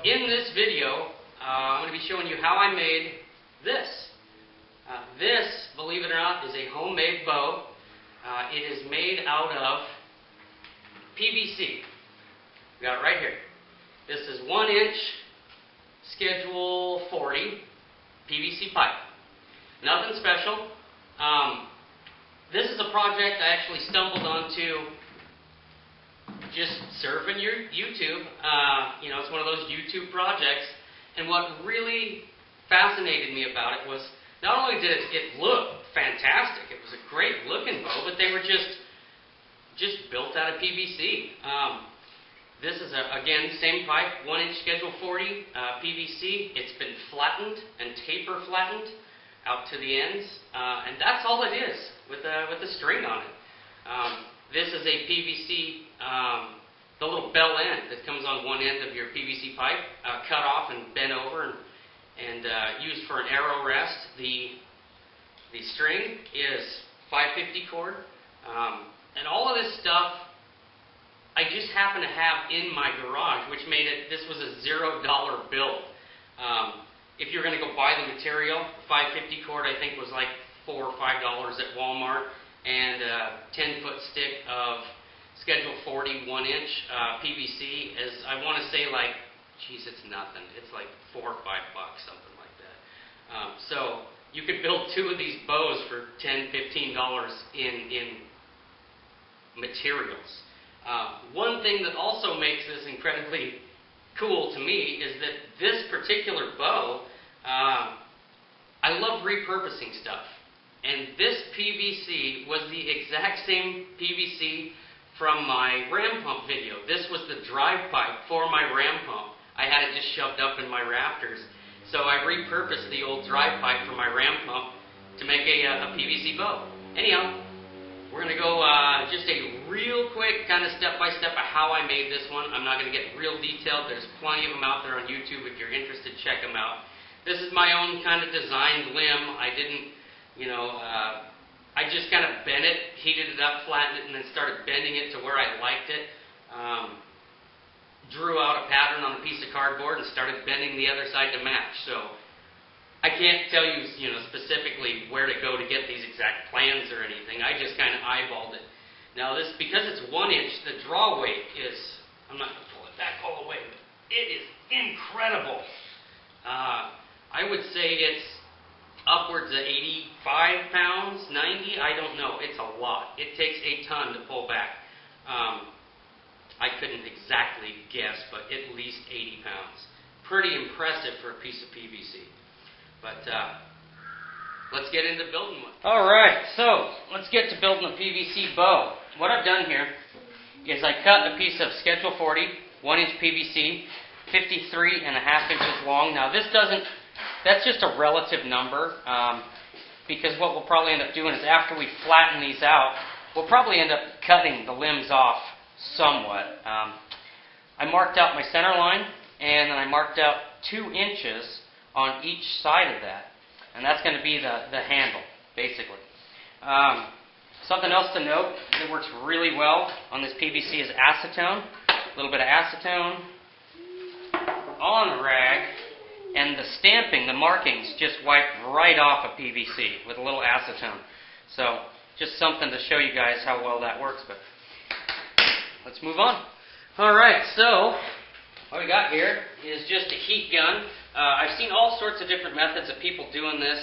in this video, I'm going to be showing you how I made this. This, believe it or not, is a homemade bow. It is made out of PVC. We got it right here. This is 1-inch Schedule 40 PVC pipe. Nothing special. This is a project I actually stumbled onto just surfing your YouTube. It's one of those YouTube projects. And what really fascinated me about it was not only did it look fantastic, it was a great looking bow, but they were just built out of PVC. This is, again, same pipe, 1-inch Schedule 40 PVC. It's been flattened and taper flattened out to the ends, and that's all it is with a string on it. This is a PVC, the little bell end that comes on one end of your PVC pipe, cut off and bent over and used for an arrow rest. The string is 550 cord, and all of this stuff I just happen to have in my garage, which made it, this was a $0 build. If you're going to go buy the material, the 550 cord I think was like $4 or $5 at Walmart, and a 10-foot stick of Schedule 40 1-inch PVC is, I want to say, like, geez, it's nothing. It's like $4 or $5, something like that. So you could build two of these bows for $10, $15 in materials. One thing that also makes this incredibly cool to me is that this particular bow, I love repurposing stuff. And this PVC was the exact same PVC from my ram pump video. This was the drive pipe for my ram pump. I had it just shoved up in my rafters. So I repurposed the old drive pipe from my ram pump to make a PVC bow. Anyhow, we're going to go just a real quick kind of step-by-step of how I made this one. I'm not going to get real detailed. There's plenty of them out there on YouTube. If you're interested, check them out. This is my own kind of designed limb. I didn't, I just kind of bent it, heated it up, flattened it, and then started bending it to where I liked it. Drew out a pattern on a piece of cardboard and started bending the other side to match. So I can't tell you, specifically where to go to get these exact plans or anything. I just kind of eyeballed it. Now this, because it's 1-inch, the draw weight is, I'm not going to pull it back all the way, but it is incredible. I would say it's upwards of 85 pounds, 90, I don't know. It's a lot. It takes a ton to pull back. I couldn't exactly guess, but at least 80 pounds. Pretty impressive for a piece of PVC. But let's get into building one. Alright, so let's get to building a PVC bow. What I've done here is I cut a piece of Schedule 40, 1-inch PVC, 53.5 inches long. Now this doesn't, that's just a relative number, because what we'll probably end up doing is after we flatten these out, we'll probably end up cutting the limbs off somewhat. I marked out my center line, and then I marked out 2 inches on each side of that, and that's going to be the handle, basically. Something else to note that works really well on this PVC is acetone. A little bit of acetone on the rag, and the stamping, the markings, just wipe right off of PVC with a little acetone. So, just something to show you guys how well that works, but let's move on. Alright, so what we got here is just a heat gun. I've seen all sorts of different methods of people doing this.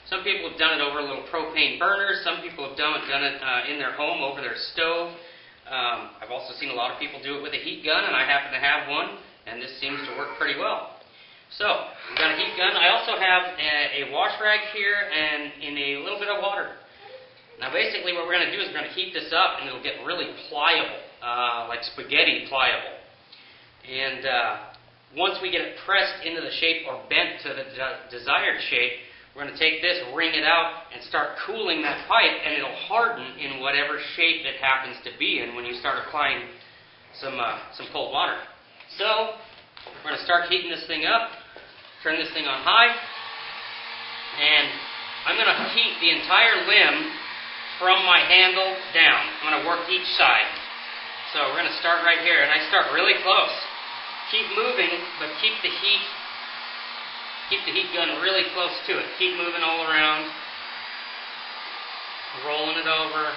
Some people have done it over a little propane burner. Some people have done it in their home over their stove. I've also seen a lot of people do it with a heat gun, and I happen to have one, and this seems to work pretty well. So, we've got a heat gun. I also have a wash rag here and in a little bit of water. Now basically what we're going to do is we're going to heat this up, and it'll get really pliable, like spaghetti pliable. And once we get it pressed into the shape or bent to the desired shape, we're going to take this, wring it out, and start cooling that pipe, and it'll harden in whatever shape it happens to be in when you start applying some cold water. So, we're going to start heating this thing up, turn this thing on high, and I'm going to heat the entire limb from my handle down. I'm going to work each side. So we're going to start right here, and I start really close. Keep moving, but keep the heat gun really close to it. Keep moving all around, rolling it over.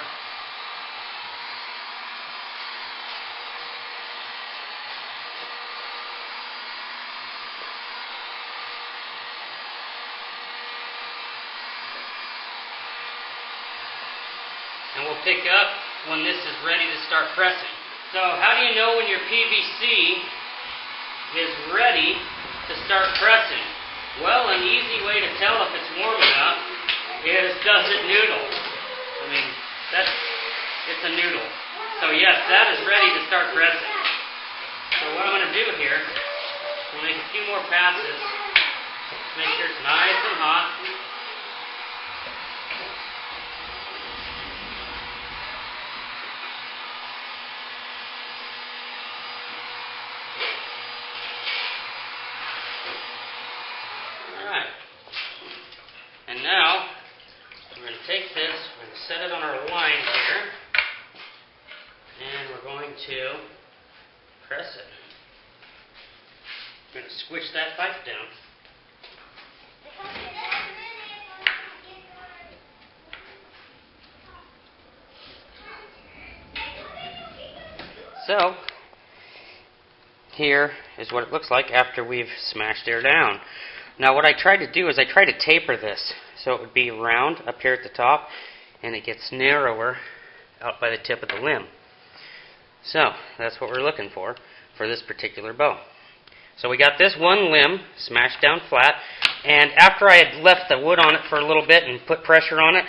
And we'll pick up when this is ready to start pressing. So how do you know when your PVC is ready to start pressing? Well, an easy way to tell if it's warm enough is, does it noodle? I mean, it's a noodle. So yes, that is ready to start pressing. So what I'm going to do here, we'll make a few more passes. Make sure it's nice and hot. Now, we're going to take this, we're going to set it on our line here, and we're going to press it. We're going to squish that pipe down. So, here is what it looks like after we've smashed air down. Now what I try to do is I try to taper this so it would be round up here at the top and it gets narrower out by the tip of the limb. So that's what we're looking for this particular bow. So we got this one limb smashed down flat, and after I had left the wood on it for a little bit and put pressure on it,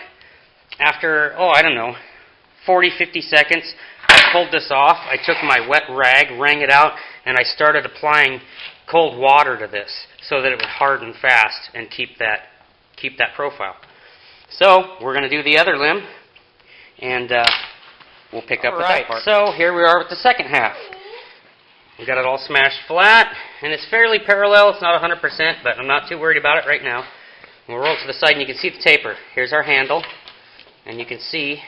after, 40-50 seconds, I pulled this off. I took my wet rag, wrung it out, and I started applying cold water to this so that it would harden fast and keep that profile. So we're going to do the other limb, and we'll pick up with that part. So here we are with the second half. We got it all smashed flat, and it's fairly parallel. It's not 100%, but I'm not too worried about it right now. We'll roll it to the side, and you can see the taper. Here's our handle, and you can see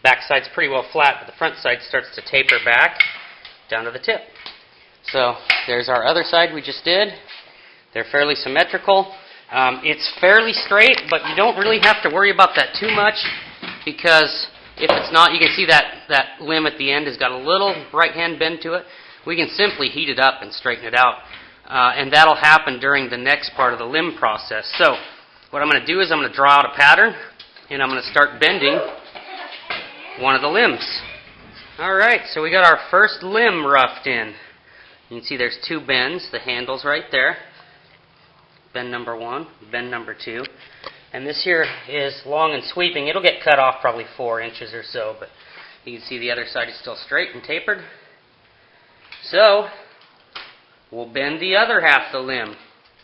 back side's pretty well flat, but the front side starts to taper back down to the tip. So there's our other side we just did. They're fairly symmetrical. It's fairly straight, but you don't really have to worry about that too much, because if it's not, you can see that limb at the end has got a little right-hand bend to it. We can simply heat it up and straighten it out. And that'll happen during the next part of the limb process. So what I'm going to do is I'm going to draw out a pattern, and I'm going to start bending one of the limbs. Alright, so we got our first limb roughed in. You can see there's two bends, the handle's right there. Bend number 1, bend number 2. And this here is long and sweeping. It'll get cut off probably 4 inches or so, but you can see the other side is still straight and tapered. So, we'll bend the other half of the limb.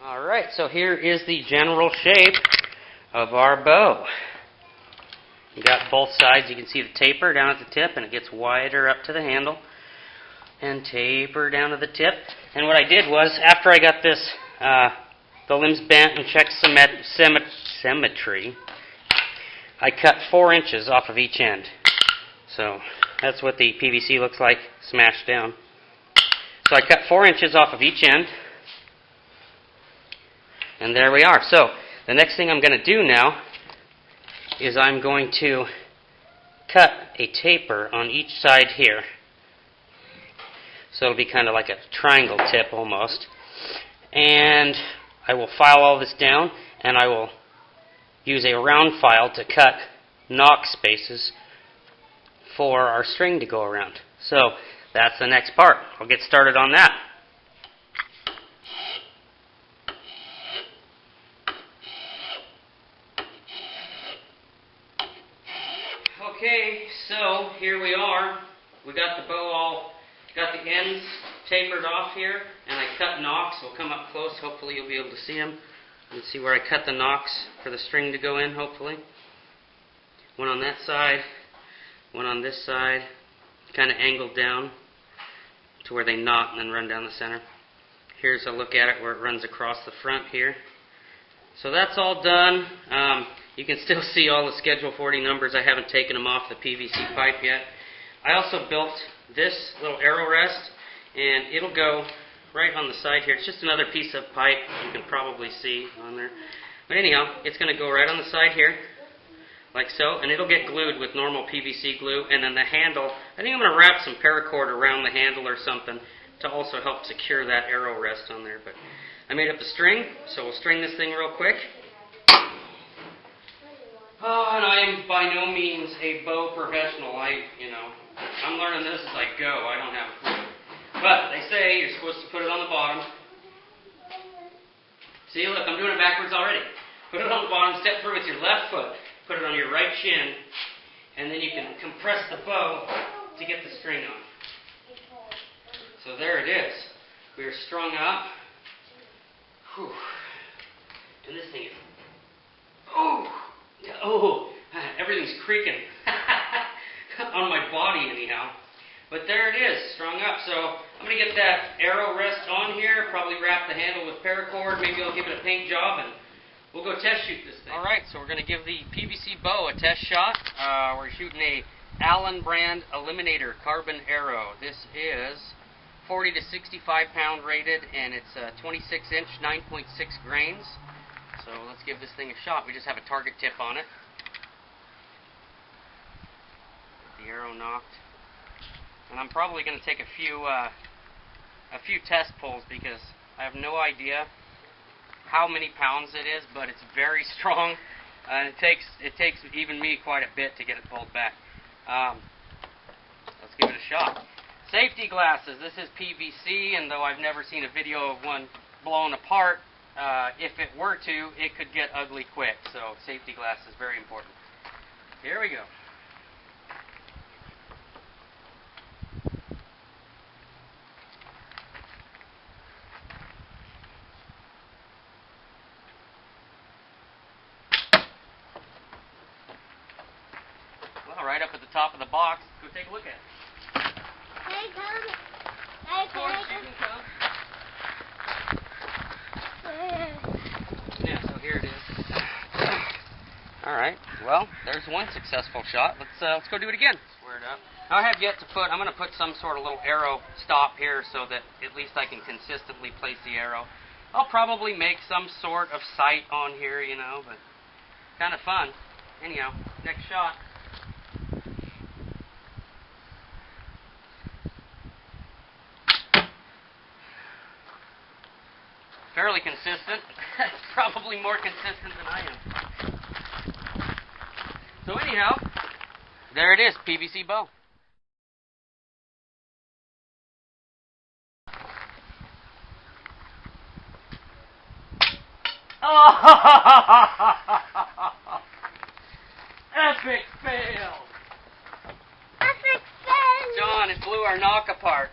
Alright, so here is the general shape of our bow. You got both sides. You can see the taper down at the tip, and it gets wider up to the handle. And taper down to the tip. And what I did was, after I got this, the limbs bent and checked symmetry, I cut 4 inches off of each end. So that's what the PVC looks like smashed down. So I cut 4 inches off of each end. And there we are. So the next thing I'm going to do now is I'm going to cut a taper on each side here. So it'll be kind of like a triangle tip almost. And I will file all this down, and I will use a round file to cut knock spaces for our string to go around. So that's the next part. I'll get started on that. Okay, so here we are. We got the bow all, got the ends tapered off here, and I cut knocks. We'll come up close. Hopefully you'll be able to see them. You can see where I cut the knocks for the string to go in, hopefully. One on that side, one on this side, kind of angled down to where they knot and then run down the center. Here's a look at it where it runs across the front here. So that's all done. You can still see all the Schedule 40 numbers. I haven't taken them off the PVC pipe yet. I also built this little arrow rest, and it'll go right on the side here. It's just another piece of pipe you can probably see on there. But anyhow, it's going to go right on the side here, like so, and it'll get glued with normal PVC glue. And then the handle, I think I'm going to wrap some paracord around the handle or something to also help secure that arrow rest on there. But I made up the string, so we'll string this thing real quick. Oh, and I am by no means a bow professional. I'm learning this as I go. I don't have a clue. But they say you're supposed to put it on the bottom. See, look, I'm doing it backwards already. Put it on the bottom, step through with your left foot, put it on your right shin, and then you can compress the bow to get the string on. So there it is. We are strung up. Whew. And this thing is... everything's creaking on my body anyhow. But there it is, strung up. So I'm going to get that arrow rest on here, probably wrap the handle with paracord, maybe I'll give it a paint job, and we'll go test shoot this thing. Alright, so we're going to give the PVC Bow a test shot. We're shooting a Allen brand Eliminator carbon arrow. This is 40 to 65 pound rated, and it's 26 inch, 9.6 grains. So let's give this thing a shot. We just have a target tip on it. Get the arrow knocked. And I'm probably going to take a few test pulls because I have no idea how many pounds it is, but it's very strong. It takes even me quite a bit to get it pulled back. Let's give it a shot. Safety glasses. This is PVC, and though I've never seen a video of one blown apart, if it were to, it could get ugly quick. So safety glasses, very important. Here we go. Well, right up at the top of the box. Go take a look at it. Hey, come. Of course, you can come. Yeah, so here it is. Alright, well, there's one successful shot. Let's go do it again. Square it up. I have yet to I'm going to put some sort of little arrow stop here so that at least I can consistently place the arrow. I'll probably make some sort of sight on here, but kind of fun. Anyhow, next shot. Fairly consistent. Probably more consistent than I am. So anyhow, there it is, PVC Bow. Epic fail! Epic fail! John, it blew our knock apart.